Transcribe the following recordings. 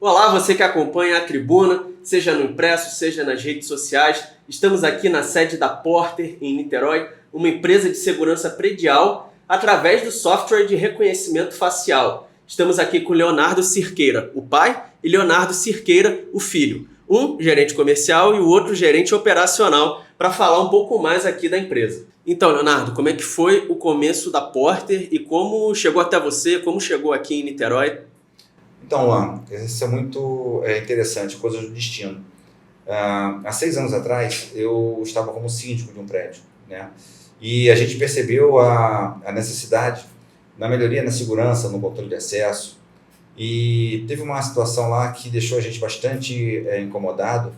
Olá, você que acompanha a Tribuna, seja no impresso, seja nas redes sociais. Estamos aqui na sede da Porter, em Niterói, uma empresa de segurança predial através do software de reconhecimento facial. Estamos aqui com Leonardo Cirqueira, o pai, e Leonardo Cirqueira, o filho. Um gerente comercial e o outro gerente operacional, para falar um pouco mais aqui da empresa. Então, Leonardo, como é que foi o começo da Porter e como chegou até você, como chegou aqui em Niterói? Então, Luan, isso é muito interessante, coisa do destino. Há 6 anos atrás, eu estava como síndico de um prédio, né? E a gente percebeu a necessidade na melhoria na segurança, no controle de acesso. E teve uma situação lá que deixou a gente bastante incomodado.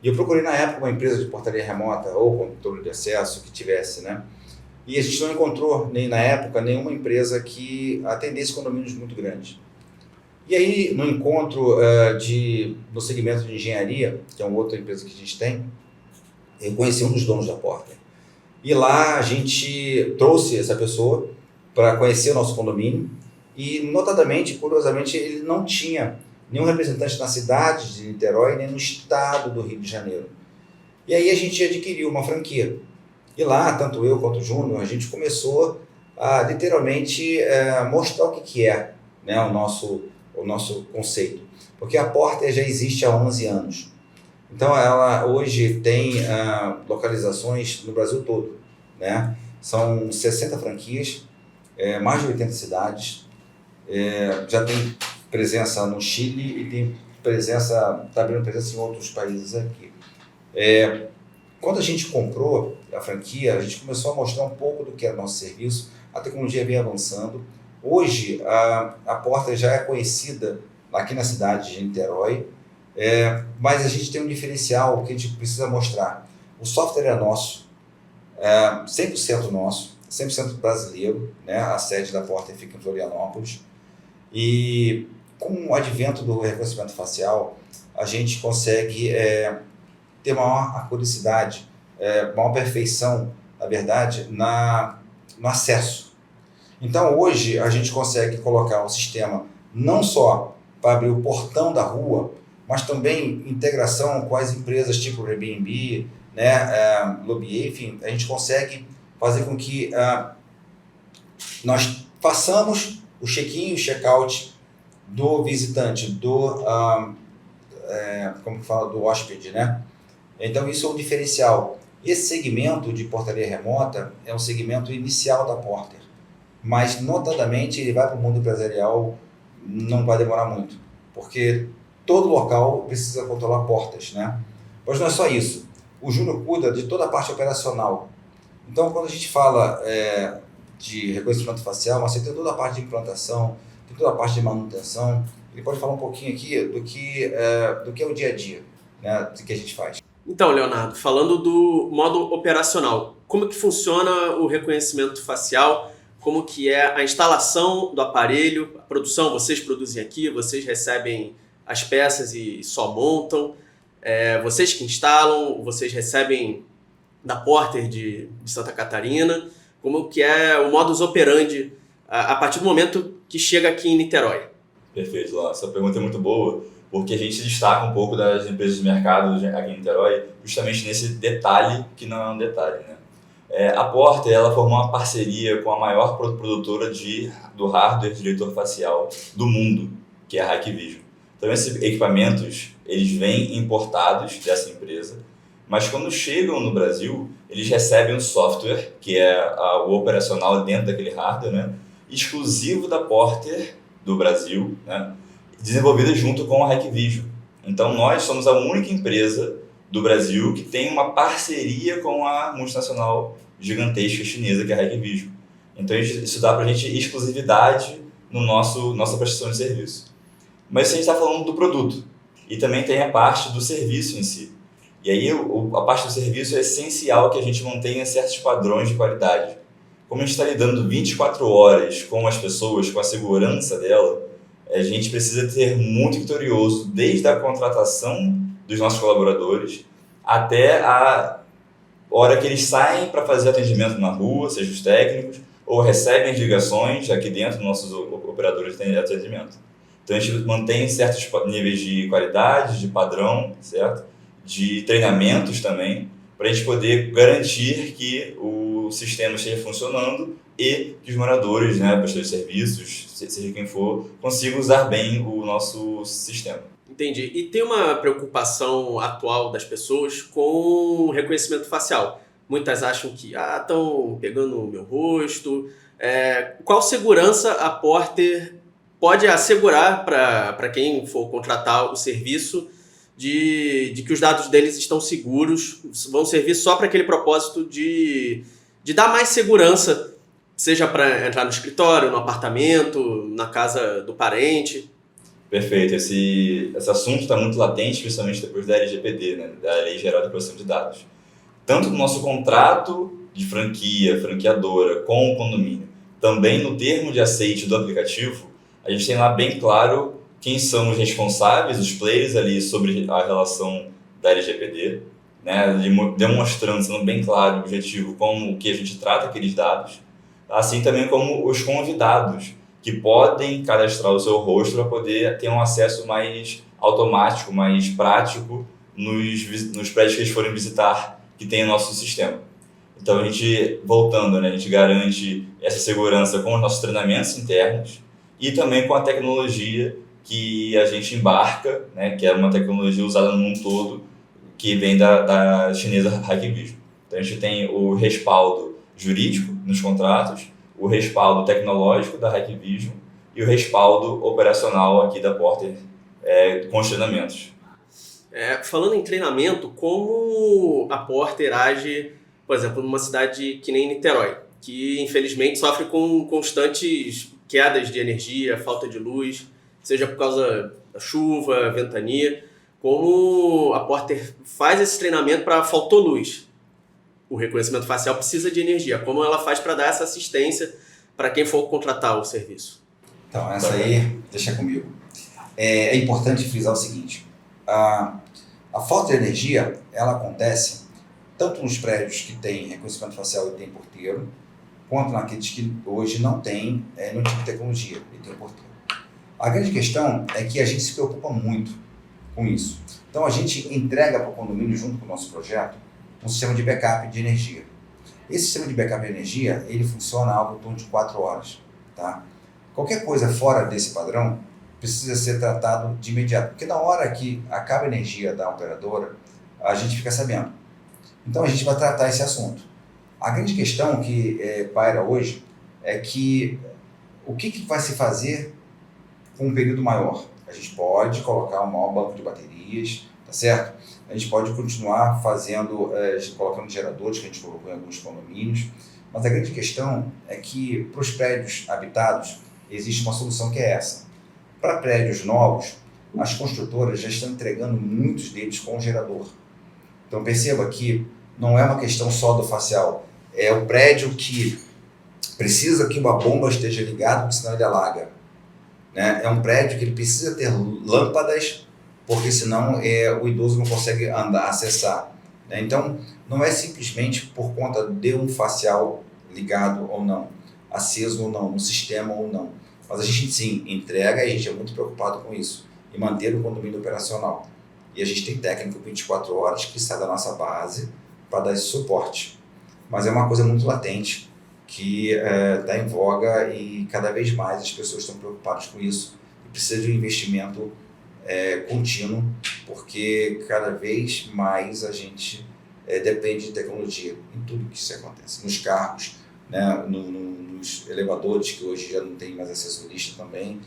E eu procurei na época uma empresa de portaria remota ou controle de acesso que tivesse, né? E a gente não encontrou, nem na época, nenhuma empresa que atendesse condomínios muito grandes. E aí, no encontro no segmento de engenharia, que é uma outra empresa que a gente tem, eu conheci um dos donos da Porter. E lá a gente trouxe essa pessoa para conhecer o nosso condomínio e, notadamente, curiosamente, ele não tinha nenhum representante na cidade de Niterói, nem no estado do Rio de Janeiro. E aí a gente adquiriu uma franquia. E lá, tanto eu quanto o Júnior, a gente começou a literalmente mostrar o que é, né, o nosso conceito. Porque a Porter já existe há 11 anos. Então ela hoje tem localizações no Brasil todo, né? São 60 franquias, mais de 80 cidades, já tem presença no Chile e tem está abrindo presença em outros países aqui. Quando a gente comprou a franquia, a gente começou a mostrar um pouco do que é o nosso serviço, a tecnologia vem avançando. Hoje, a Porter já é conhecida aqui na cidade de Niterói, mas a gente tem um diferencial que a gente precisa mostrar. O software é nosso, 100% nosso, 100% brasileiro, né? A sede da Porter fica em Florianópolis. E com o advento do reconhecimento facial, a gente consegue ter maior acuracidade, maior perfeição, na verdade, no acesso. Então, hoje, a gente consegue colocar o sistema não só para abrir o portão da rua, mas também integração com as empresas tipo Airbnb, né, Lobier, enfim, a gente consegue fazer com que nós façamos o check-in e o check-out do visitante, do hóspede, né? Então, isso é um diferencial. Esse segmento de portaria remota é um segmento inicial da Porter. Mas, notadamente, ele vai para o mundo empresarial, não vai demorar muito, porque todo local precisa controlar portas, né? Mas não é só isso. O Júnior cuida de toda a parte operacional. Então, quando a gente fala de reconhecimento facial, você tem toda a parte de implantação, tem toda a parte de manutenção. Ele pode falar um pouquinho aqui do que é o dia a dia, né, do que a gente faz. Então, Leonardo, falando do modo operacional, como que funciona o reconhecimento facial? Como que é a instalação do aparelho, a produção, vocês produzem aqui, vocês recebem as peças e só montam, vocês que instalam, vocês recebem da Porter de Santa Catarina, como que é o modus operandi a partir do momento que chega aqui em Niterói? Perfeito, Lá. Essa pergunta é muito boa, porque a gente destaca um pouco das empresas de mercado aqui em Niterói, justamente nesse detalhe que não é um detalhe, né? A Porter, ela formou uma parceria com a maior produtora do hardware de leitor facial do mundo, que é a Hikvision. Então, esses equipamentos, eles vêm importados dessa empresa, mas quando chegam no Brasil, eles recebem um software, que é o operacional dentro daquele hardware, né, exclusivo da Porter do Brasil, né, desenvolvido junto com a Hikvision. Então, nós somos a única empresa do Brasil que tem uma parceria com a multinacional gigantesca chinesa, que é a Hikvision. Então, isso dá para a gente exclusividade no nossa prestação de serviço. Mas a gente está falando do produto e também tem a parte do serviço em si. E aí, a parte do serviço é essencial que a gente mantenha certos padrões de qualidade. Como a gente está lidando 24 horas com as pessoas, com a segurança dela, a gente precisa ser muito vitorioso desde a contratação dos nossos colaboradores até a hora que eles saem para fazer atendimento na rua, seja os técnicos, ou recebem as ligações aqui dentro dos nossos operadores de atendimento. Então a gente mantém certos níveis de qualidade, de padrão, certo? De treinamentos também, para a gente poder garantir que o sistema esteja funcionando e que os moradores, né, prestadores de serviços, seja quem for, consigam usar bem o nosso sistema. Entendi. E tem uma preocupação atual das pessoas com o reconhecimento facial. Muitas acham que estão pegando o meu rosto. Qual segurança a Porter pode assegurar para quem for contratar o serviço de que os dados deles estão seguros, vão servir só para aquele propósito de dar mais segurança, seja para entrar no escritório, no apartamento, na casa do parente? Perfeito. Esse assunto está muito latente, principalmente depois da LGPD, né, da Lei Geral de Proteção de Dados. Tanto no nosso contrato de franqueadora, com o condomínio, também no termo de aceite do aplicativo, a gente tem lá bem claro quem são os responsáveis, os players ali sobre a relação da LGPD, né, demonstrando, sendo bem claro o objetivo, como que a gente trata aqueles dados, assim também como os convidados, que podem cadastrar o seu rosto para poder ter um acesso mais automático, mais prático nos prédios que eles forem visitar, que tem o nosso sistema. Então, a gente, voltando, né, a gente garante essa segurança com os nossos treinamentos internos e também com a tecnologia que a gente embarca, né, que é uma tecnologia usada no mundo todo, que vem da chinesa Hikvision. Então, a gente tem o respaldo jurídico nos contratos, o respaldo tecnológico da Hikvision e o respaldo operacional aqui da Porter com os treinamentos. Falando em treinamento, como a Porter age, por exemplo, numa cidade que nem Niterói, que infelizmente sofre com constantes quedas de energia, falta de luz, seja por causa da chuva, ventania, como a Porter faz esse treinamento para faltou luz? O reconhecimento facial precisa de energia. Como ela faz para dar essa assistência para quem for contratar o serviço? Então, essa aí, deixa comigo. É importante frisar o seguinte, a falta de energia, ela acontece tanto nos prédios que têm reconhecimento facial e tem porteiro, quanto naqueles que hoje não têm nenhum tipo de tecnologia e tem porteiro. A grande questão é que a gente se preocupa muito com isso. Então, a gente entrega para o condomínio, junto com o nosso projeto, um sistema de backup de energia. Esse sistema de backup de energia, ele funciona algo em torno de 4 horas. Tá? Qualquer coisa fora desse padrão precisa ser tratado de imediato, porque na hora que acaba a energia da operadora, a gente fica sabendo. Então a gente vai tratar esse assunto. A grande questão que paira hoje é que o que vai se fazer com um período maior? A gente pode colocar um maior banco de baterias, tá certo? A gente pode continuar fazendo, colocando geradores que a gente colocou em alguns condomínios, mas a grande questão é que para os prédios habitados existe uma solução que é essa. Para prédios novos, as construtoras já estão entregando muitos deles com gerador. Então perceba que não é uma questão só do facial, é o prédio que precisa que uma bomba esteja ligada, porque senão ele alaga. Né? É um prédio que ele precisa ter lâmpadas, porque senão o idoso não consegue acessar. Né? Então, não é simplesmente por conta de um facial ligado ou não, aceso ou não, no sistema ou não. Mas a gente sim entrega e a gente é muito preocupado com isso, em manter o condomínio operacional. E a gente tem técnico 24 horas que sai da nossa base para dar esse suporte. Mas é uma coisa muito latente, que está em voga e cada vez mais as pessoas estão preocupadas com isso. E precisa de um investimento contínuo, porque cada vez mais a gente depende de tecnologia em tudo que isso acontece. Nos carros, né, nos elevadores, que hoje já não tem mais assessorista também.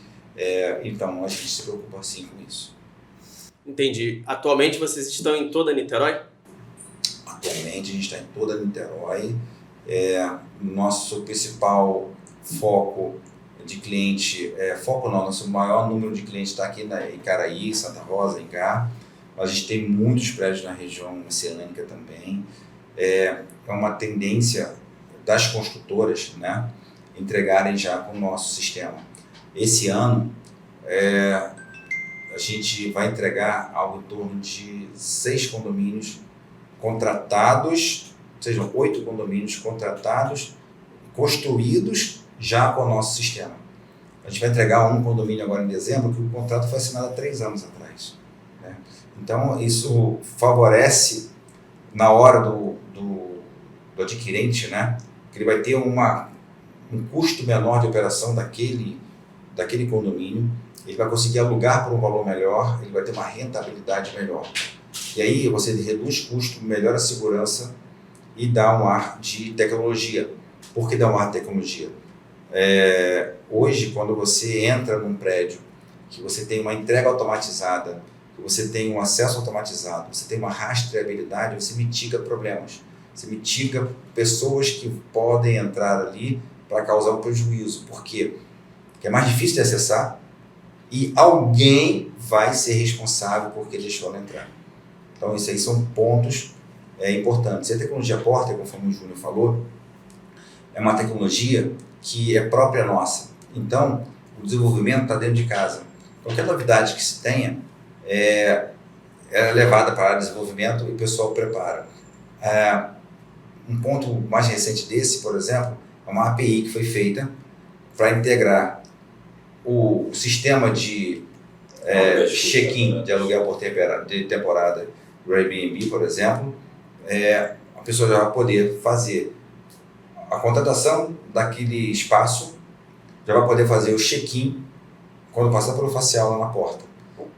Então a gente se preocupa sim com isso. Entendi. Atualmente vocês estão em toda Niterói? Atualmente a gente está em toda Niterói. Nosso principal foco de cliente, nosso maior número de clientes está aqui em Caraí, Santa Rosa, Ingá. A gente tem muitos prédios na região oceânica também. É uma tendência das construtoras, né, entregarem já com o nosso sistema. Esse ano, a gente vai entregar algo em torno de 6 condomínios contratados, sejam 8 condomínios contratados, construídos já com o nosso sistema. A gente vai entregar um condomínio agora em dezembro, que o contrato foi assinado há 3 anos atrás, né? Então, isso favorece na hora do adquirente, né? Que ele vai ter um custo menor de operação daquele condomínio, ele vai conseguir alugar por um valor melhor, ele vai ter uma rentabilidade melhor. E aí você reduz custo, melhora a segurança e dá um ar de tecnologia. Por que dá um ar de tecnologia? Hoje, quando você entra num prédio, que você tem uma entrega automatizada, que você tem um acesso automatizado, você tem uma rastreabilidade, você mitiga problemas. Você mitiga pessoas que podem entrar ali para causar um prejuízo. Por quê? Porque é mais difícil de acessar e alguém vai ser responsável porque deixou ela entrar. Então, isso aí são pontos importantes. E a tecnologia Porter, conforme o Júnior falou, é uma tecnologia que é própria nossa. Então, o desenvolvimento está dentro de casa. Qualquer novidade que se tenha é levada para o desenvolvimento e o pessoal prepara. Um ponto mais recente desse, por exemplo, é uma API que foi feita para integrar o sistema de check-in de aluguel por temporada do Airbnb, por exemplo. A pessoa já vai poder fazer a contratação daquele espaço, já vai poder fazer o check-in quando passar pelo facial lá na porta.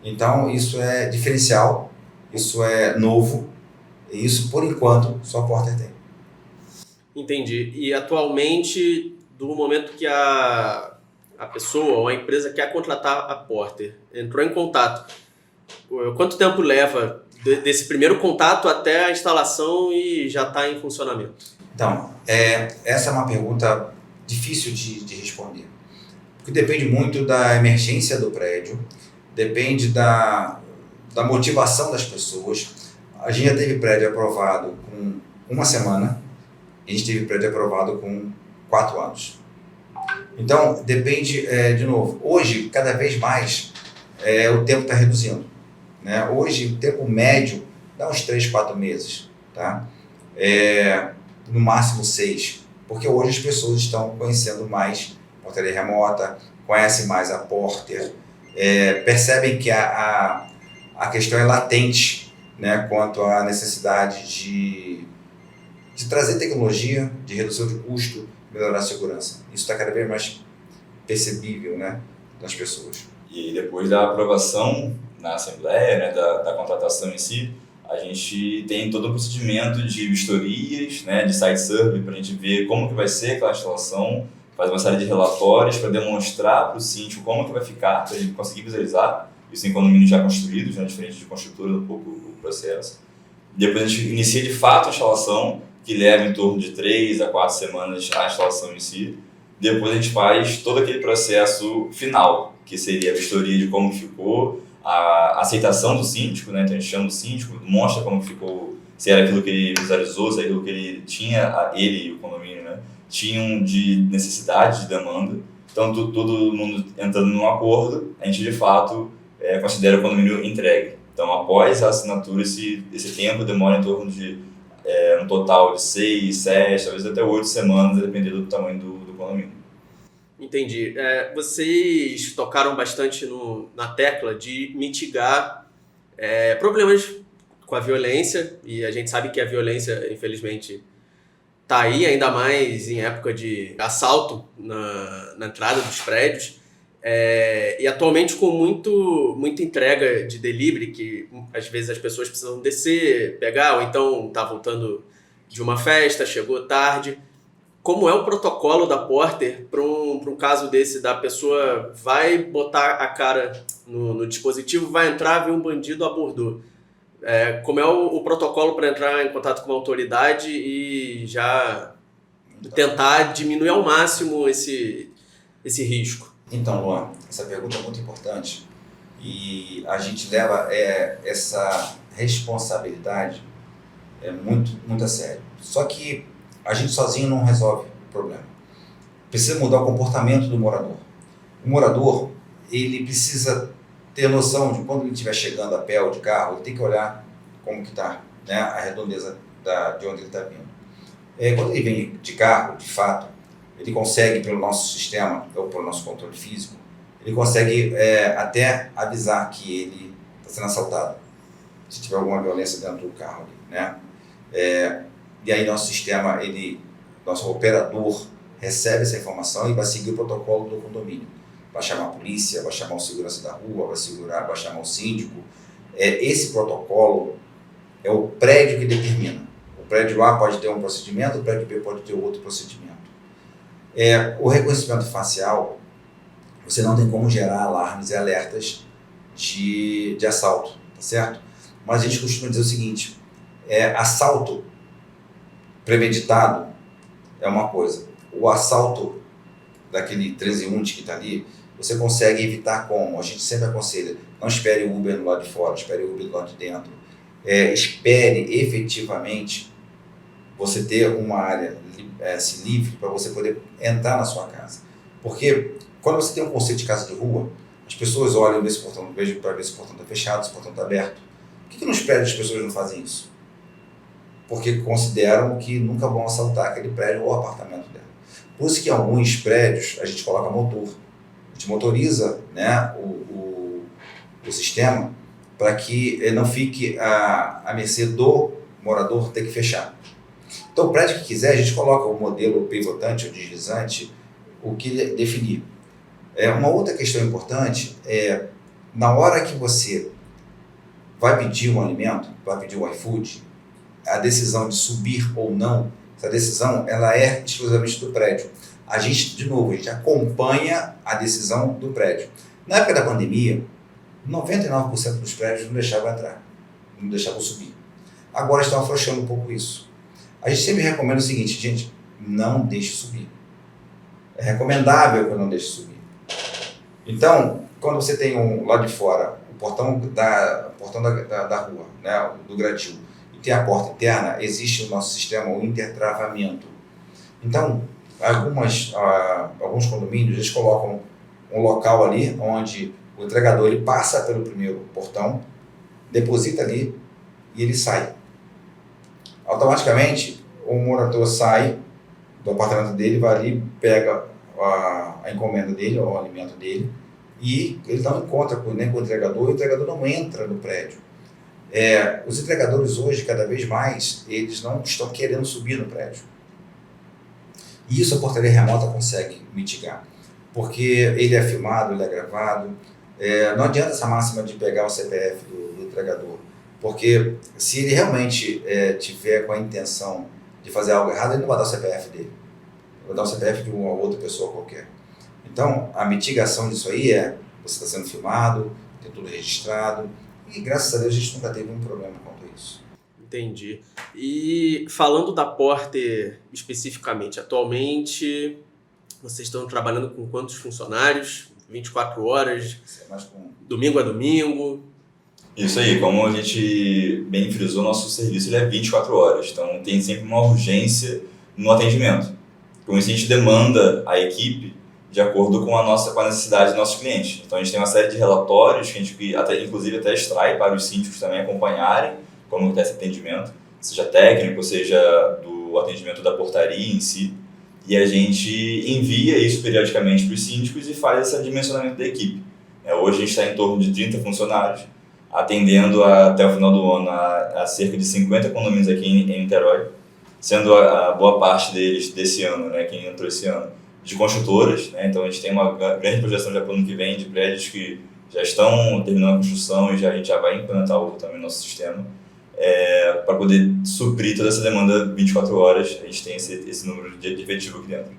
Então, isso é diferencial, isso é novo, e isso, por enquanto, só a Porter tem. Entendi. E atualmente, do momento que a pessoa ou a empresa quer contratar a Porter, entrou em contato, quanto tempo leva desse primeiro contato até a instalação e já está em funcionamento? Então, essa é uma pergunta difícil de responder, porque depende muito da emergência do prédio, depende da motivação das pessoas. A gente já teve prédio aprovado com 1 semana, a gente teve prédio aprovado com 4 anos. Então, depende, de novo, hoje, cada vez mais, o tempo está reduzindo, né? Hoje, o tempo médio dá uns 3, 4 meses, tá? No máximo 6, porque hoje as pessoas estão conhecendo mais portaria remota, conhecem mais a Porter, percebem que a questão é latente, né, quanto à necessidade de trazer tecnologia, de redução de custo, melhorar a segurança. Isso está cada vez mais percebível, né, nas pessoas. E depois da aprovação na Assembleia, né, da contratação em si, a gente tem todo o procedimento de vistorias, né, de site survey, para a gente ver como que vai ser aquela instalação, faz uma série de relatórios para demonstrar para o síndico como que vai ficar, para a gente conseguir visualizar isso em condomínios já construídos, né, diferente de construtora, um pouco o processo. Depois a gente inicia de fato a instalação, que leva em torno de 3 a 4 semanas a instalação em si. Depois a gente faz todo aquele processo final, que seria a vistoria de como ficou, a aceitação do síndico, né? Então a gente chama o síndico, mostra como ficou, se era aquilo que ele visualizou, se era aquilo que ele tinha, ele e o condomínio, né, tinham de necessidade, de demanda. Então todo mundo entrando num acordo, a gente de fato considera o condomínio entregue. Então após a assinatura, esse tempo demora em torno de um total de 6, 7, talvez até 8 semanas, dependendo do tamanho do condomínio. Entendi. Vocês tocaram bastante na tecla de mitigar problemas com a violência, e a gente sabe que a violência, infelizmente, está aí, ainda mais em época de assalto na entrada dos prédios. E atualmente com muita entrega de delivery, que às vezes as pessoas precisam descer, pegar, ou então tá voltando de uma festa, chegou tarde. Como é o protocolo da Porter para um caso desse, da pessoa vai botar a cara no dispositivo, vai entrar, vê um bandido, abordou? Como é o protocolo para entrar em contato com a autoridade e já tentar diminuir ao máximo esse risco? Então, Luan, essa pergunta é muito importante e a gente leva essa responsabilidade muito, muito a sério. Só que a gente sozinho não resolve o problema. Precisa mudar o comportamento do morador. O morador, ele precisa ter noção de quando ele estiver chegando a pé ou de carro, ele tem que olhar como que está, né, a redondeza de onde ele está vindo. Quando ele vem de carro, de fato, ele consegue, pelo nosso sistema, ou pelo nosso controle físico, ele consegue até avisar que ele está sendo assaltado, se tiver alguma violência dentro do carro ali, né? E aí nosso sistema, nosso operador recebe essa informação e vai seguir o protocolo do condomínio. Vai chamar a polícia, vai chamar o segurança da rua, vai chamar o síndico. Esse protocolo é o prédio que determina. O prédio A pode ter um procedimento, o prédio B pode ter outro procedimento. O reconhecimento facial, você não tem como gerar alarmes e alertas de assalto, tá certo? Mas a gente costuma dizer o seguinte, assalto premeditado é uma coisa. O assalto daquele 13 que está ali, você consegue evitar como? A gente sempre aconselha, não espere o Uber do lado de fora, espere o Uber do lado de dentro. Espere efetivamente você ter uma área livre para você poder entrar na sua casa. Porque quando você tem um conceito de casa de rua, as pessoas olham para ver se o portão está fechado, se o portão está aberto. Por que nos prédios as pessoas não fazem isso? Porque consideram que nunca vão assaltar aquele prédio ou apartamento dela. Por isso que em alguns prédios a gente coloca motor. A gente motoriza, né, o sistema para que ele não fique à mercê do morador ter que fechar. Então o prédio que quiser, a gente coloca o modelo pivotante ou deslizante, o que definir. Uma outra questão importante na hora que você vai pedir um alimento, vai pedir um iFood, a decisão de subir ou não, essa decisão ela é exclusivamente do prédio. A gente, de novo, a gente acompanha a decisão do prédio. Na época da pandemia, 99% dos prédios não deixavam entrar, não deixavam subir. Agora estão afrouxando um pouco isso. A gente sempre recomenda o seguinte, gente, não deixe subir. É recomendável que eu não deixe subir. Então, quando você tem lá de fora, o portão da rua, né, do gradil, e tem a porta interna, existe no nosso sistema o intertravamento. Então, alguns condomínios, eles colocam um local ali, onde o entregador ele passa pelo primeiro portão, deposita ali e ele sai. Automaticamente, o morador sai do apartamento dele, vai ali, pega a encomenda dele, ou o alimento dele, e ele não encontra nem com o entregador não entra no prédio. Os entregadores hoje, cada vez mais, eles não estão querendo subir no prédio. E isso a portaria remota consegue mitigar, porque ele é filmado, ele é gravado. Não adianta essa máxima de pegar o CPF do entregador, porque se ele realmente tiver com a intenção de fazer algo errado, ele não vai dar o CPF dele, vai dar o CPF de uma outra pessoa qualquer. Então, a mitigação disso aí você está sendo filmado, tem tudo registrado, e graças a Deus a gente nunca teve um problema quanto a isso. Entendi. E falando da Porter especificamente, atualmente vocês estão trabalhando com quantos funcionários? 24 horas, domingo a domingo? Isso aí, como a gente bem frisou, nosso serviço ele é 24 horas, então tem sempre uma urgência no atendimento. Com isso a gente demanda a equipe de acordo com a necessidade dos nossos clientes. Então a gente tem uma série de relatórios que a gente inclusive até extrai para os síndicos também acompanharem como está esse atendimento, seja técnico, seja do atendimento da portaria em si. E a gente envia isso periodicamente para os síndicos e faz esse dimensionamento da equipe. Hoje a gente está em torno de 30 funcionários, atendendo até o final do ano a cerca de 50 condomínios aqui em Niterói, sendo a boa parte deles desse ano, né, quem entrou esse ano, de construtoras, né, então a gente tem uma grande projeção já para o ano que vem de prédios que já estão terminando a construção e a gente já vai implantar também no nosso sistema, para poder suprir toda essa demanda 24 horas, a gente tem esse número de efetivo aqui dentro.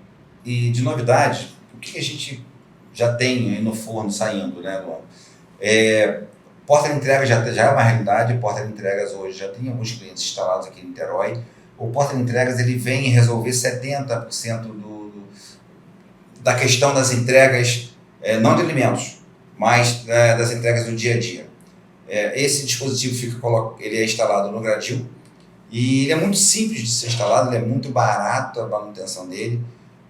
E de novidade, o que a gente já tem aí no forno saindo, né, Luan? Porta de entrega já é uma realidade, porta de entregas hoje já tem alguns clientes instalados aqui em Niterói. O porta de entregas ele vem resolver 70% da questão das entregas, não de alimentos, mas das entregas do dia a dia. Esse dispositivo ele é instalado no gradil e ele é muito simples de ser instalado, ele é muito barato a manutenção dele.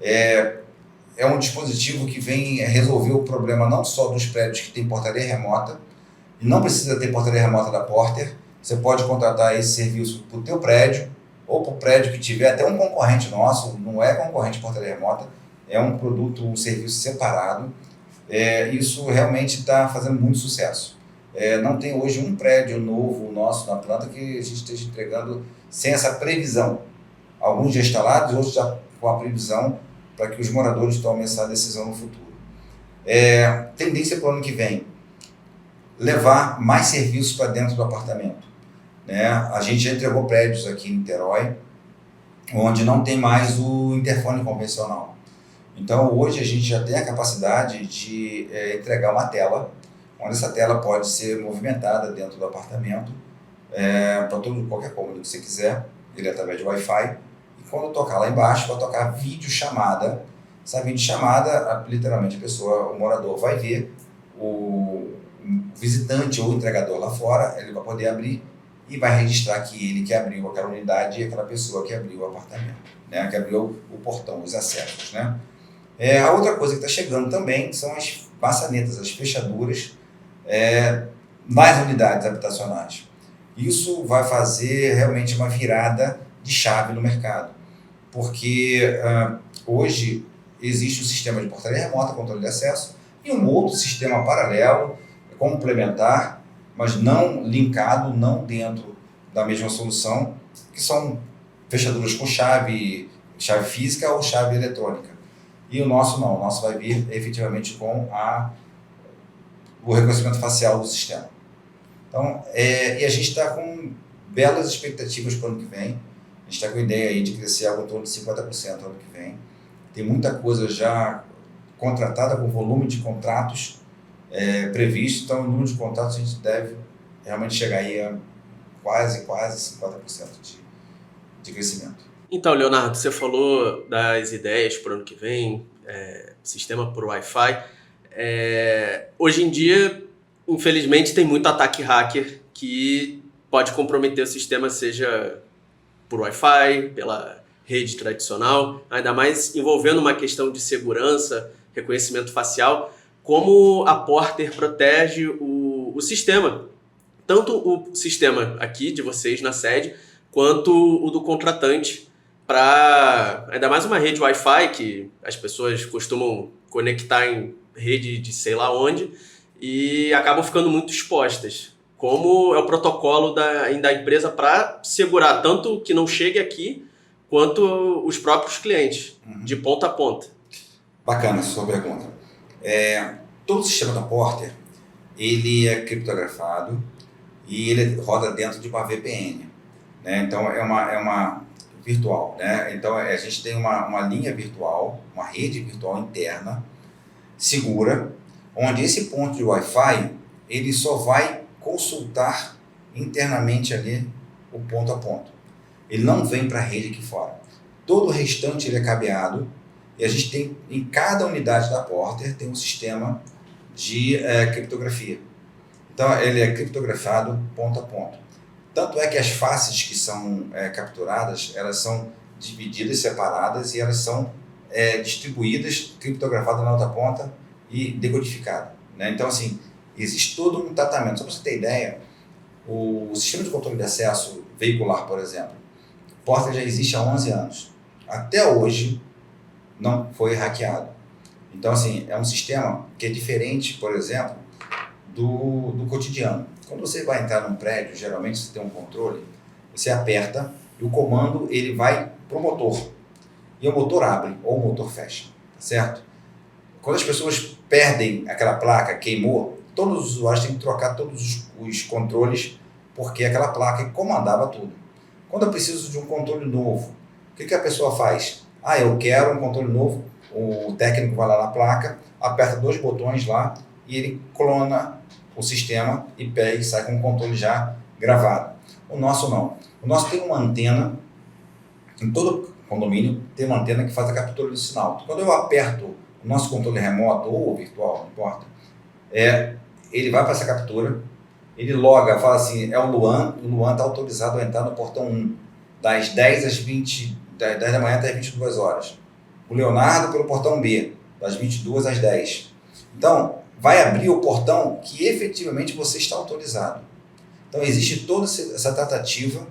É um dispositivo que vem resolver o problema não só dos prédios que tem portaria remota, e não precisa ter portaria remota da Porter. Você pode contratar esse serviço para o teu prédio ou para o prédio que tiver até um concorrente nosso, não é concorrente portaria remota, é um produto, um serviço separado. Isso realmente está fazendo muito sucesso. Não tem hoje um prédio novo nosso na planta que a gente esteja entregando sem essa previsão. Alguns já instalados, outros já com a previsão para que os moradores tomem essa decisão no futuro. Tendência para o ano que vem, levar mais serviços para dentro do apartamento. Né? A gente já entregou prédios aqui em Niterói, onde não tem mais o interfone convencional. Então, hoje a gente já tem a capacidade de entregar uma tela, onde essa tela pode ser movimentada dentro do apartamento, para qualquer cômodo que você quiser, ele é através de Wi-Fi. E quando tocar lá embaixo, vai tocar videochamada. Essa videochamada, literalmente o morador vai ver o visitante ou o entregador lá fora, ele vai poder abrir e vai registrar que ele que abriu aquela unidade e aquela pessoa que abriu o apartamento, né? Que abriu o portão, os acessos. Né? A outra coisa que está chegando também são as maçanetas, as fechaduras nas unidades habitacionais. Isso vai fazer realmente uma virada de chave no mercado, porque hoje existe um sistema de portaria remota, controle de acesso, e um outro sistema paralelo, complementar, mas não linkado, não dentro da mesma solução, que são fechaduras com chave física ou chave eletrônica. E o nosso não, o nosso vai vir efetivamente com o reconhecimento facial do sistema. Então, e a gente está com belas expectativas para o ano que vem. A gente está com a ideia aí de crescer algo em torno de 50% no ano que vem. Tem muita coisa já contratada, com volume de contratos previsto. Então, o número de contratos a gente deve realmente chegar aí a quase 50% de crescimento. Então, Leonardo, você falou das ideias para o ano que vem, sistema por Wi-Fi. Hoje em dia, infelizmente, tem muito ataque hacker que pode comprometer o sistema, seja por Wi-Fi, pela rede tradicional, ainda mais envolvendo uma questão de segurança, reconhecimento facial, como a Porter protege o sistema. Tanto o sistema aqui de vocês na sede, quanto o do contratante, para ainda mais uma rede Wi-Fi que as pessoas costumam conectar em rede de sei lá onde e acabam ficando muito expostas. Como é o protocolo da empresa para segurar tanto que não chegue aqui, quanto os próprios clientes, de ponta a ponta. Bacana a sua pergunta. Todo o sistema da Porter, ele é criptografado e ele roda dentro de uma VPN. Né? Então, é uma virtual. Né? Então, a gente tem uma linha virtual, uma rede virtual interna, segura, onde esse ponto de Wi-Fi, ele só vai consultar internamente ali o ponto a ponto. Ele não vem para a rede aqui fora. Todo o restante ele é cabeado e a gente tem, em cada unidade da Porter, tem um sistema de criptografia. Então, ele é criptografado ponto a ponto. Tanto é que as faces que são capturadas, elas são divididas, separadas e elas são distribuídas, criptografadas na outra ponta e decodificadas. Né? Então, assim, existe todo um tratamento. Só para você ter ideia, o sistema de controle de acesso veicular, por exemplo, Porter já existe há 11 anos. Até hoje não foi hackeado. Então, assim, é um sistema que é diferente, por exemplo, do cotidiano. Quando você vai entrar num prédio, geralmente você tem um controle, você aperta e o comando ele vai para o motor. E o motor abre ou o motor fecha, certo? Quando as pessoas perdem aquela placa, queimou, todos os usuários têm que trocar todos os controles, porque aquela placa comandava tudo. Quando eu preciso de um controle novo, o que a pessoa faz? Eu quero um controle novo, o técnico vai lá na placa, aperta 2 botões lá e ele clona o sistema e pega e sai com o controle já gravado. O nosso não. O nosso tem uma antena, em todo condomínio tem uma antena que faz a captura do sinal. Quando eu aperto o nosso controle remoto ou virtual, não importa, ele vai para essa captura, ele loga, fala assim, o Luan está autorizado a entrar no portão 1, das 10 da manhã até as 22 horas. O Leonardo pelo portão B, das 22 às 10. Então, vai abrir o portão que efetivamente você está autorizado. Então, existe toda essa tratativa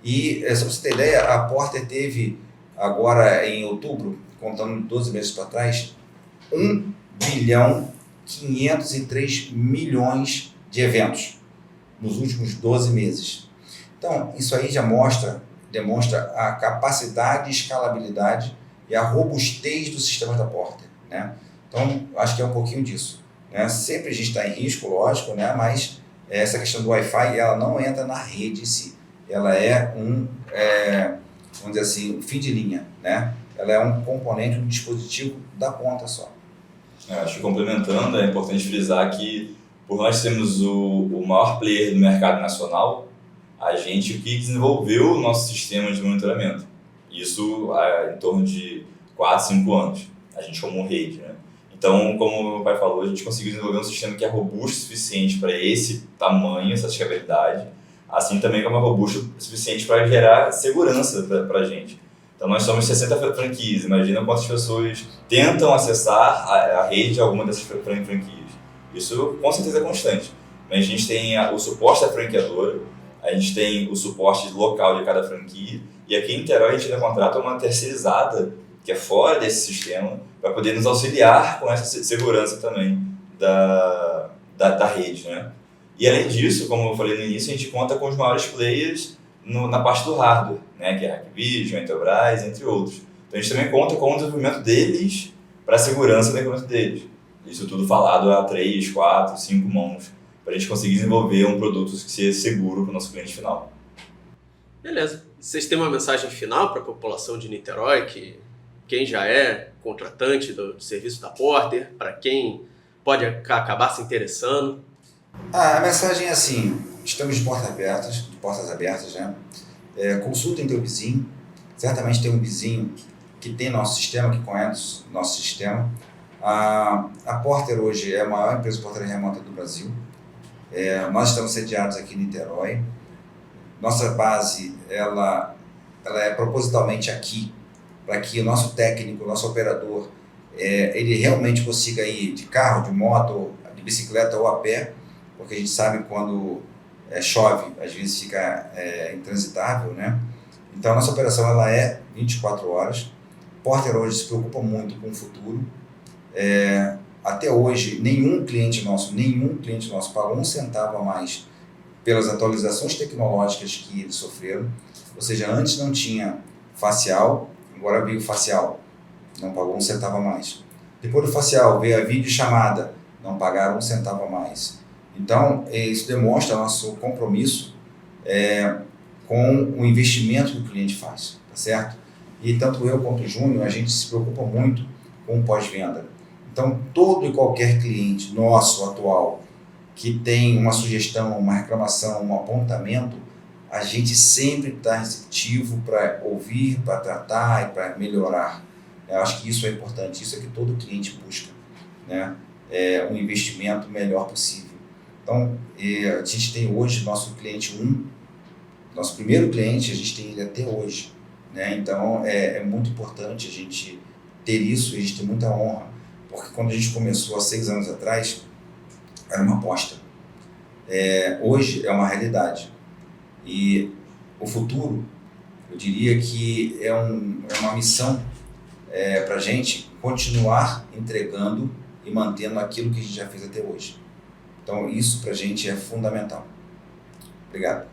E, só para você ter ideia, a Porter teve agora em outubro, contando 12 meses para trás, 1,503 bilhões de eventos nos últimos 12 meses. Então, isso aí já demonstra a capacidade, escalabilidade e a robustez dos sistemas da Porter, né? Então, acho que é um pouquinho disso, né? Sempre a gente está em risco, lógico, né? Mas essa questão do Wi-Fi, ela não entra na rede em si. Ela é vamos dizer assim, um fim de linha, né? Ela é um componente, um dispositivo da ponta só. Acho que complementando, é importante frisar que, por nós sermos o maior player do mercado nacional, a gente que desenvolveu o nosso sistema de monitoramento. Isso em torno de 4, 5 anos, a gente como rede, né? Então, como o meu pai falou, a gente conseguiu desenvolver um sistema que é robusto o suficiente para esse tamanho, essa escalabilidade, assim também como é robusto o suficiente para gerar segurança para a gente. Então, nós somos 60 franquias, imagina quantas pessoas tentam acessar a rede de alguma dessas franquias. Isso, com certeza, é constante. Mas a gente tem o suporte da franqueadora, a gente tem o suporte local de cada franquia, e aqui em Niterói a gente ainda contrata uma terceirizada, que é fora desse sistema, para poder nos auxiliar com essa segurança também da rede, né? E além disso, como eu falei no início, a gente conta com os maiores players na parte do hardware, né? Que é a Hikvision, a Intelbras, entre outros. Então a gente também conta com o desenvolvimento deles para a segurança do equipamento deles. Isso tudo falado a 3, 4, 5 mãos, para a gente conseguir desenvolver um produto que seja seguro para o nosso cliente final. Beleza. Vocês têm uma mensagem final para a população de Niterói, quem já é contratante do serviço da Porter, para quem pode acabar se interessando? A mensagem é assim: estamos de portas abertas, né? Consultem teu vizinho. Certamente tem um vizinho que tem nosso sistema, que conhece nosso sistema. A Porter hoje é a maior empresa de portaria remota do Brasil. Nós estamos sediados aqui em Niterói. Nossa base ela é propositalmente aqui, para que o nosso técnico, o nosso operador, ele realmente consiga ir de carro, de moto, de bicicleta ou a pé, porque a gente sabe quando chove, às vezes fica intransitável, né? Então a nossa operação ela é 24 horas. Porter hoje se preocupa muito com o futuro. Até hoje, nenhum cliente nosso pagou um centavo a mais pelas atualizações tecnológicas que eles sofreram. Ou seja, antes não tinha facial, agora veio facial, não pagou um centavo a mais. Depois do facial veio a videochamada, não pagaram um centavo a mais. Então, isso demonstra nosso compromisso com o investimento que o cliente faz, tá certo? E tanto eu quanto o Júnior, a gente se preocupa muito com o pós-venda. Então, todo e qualquer cliente nosso atual que tem uma sugestão, uma reclamação, um apontamento, a gente sempre está receptivo para ouvir, para tratar e para melhorar. Eu acho que isso é importante, isso é que todo cliente busca, né? Um investimento melhor possível. Então, a gente tem hoje nosso cliente 1, nosso primeiro cliente, a gente tem ele até hoje, né? Então, é muito importante a gente ter isso, a gente tem muita honra, porque quando a gente começou há 6 anos atrás, era uma aposta. Hoje é uma realidade. E o futuro, eu diria que é uma missão para a gente continuar entregando e mantendo aquilo que a gente já fez até hoje. Então, isso para a gente é fundamental. Obrigado.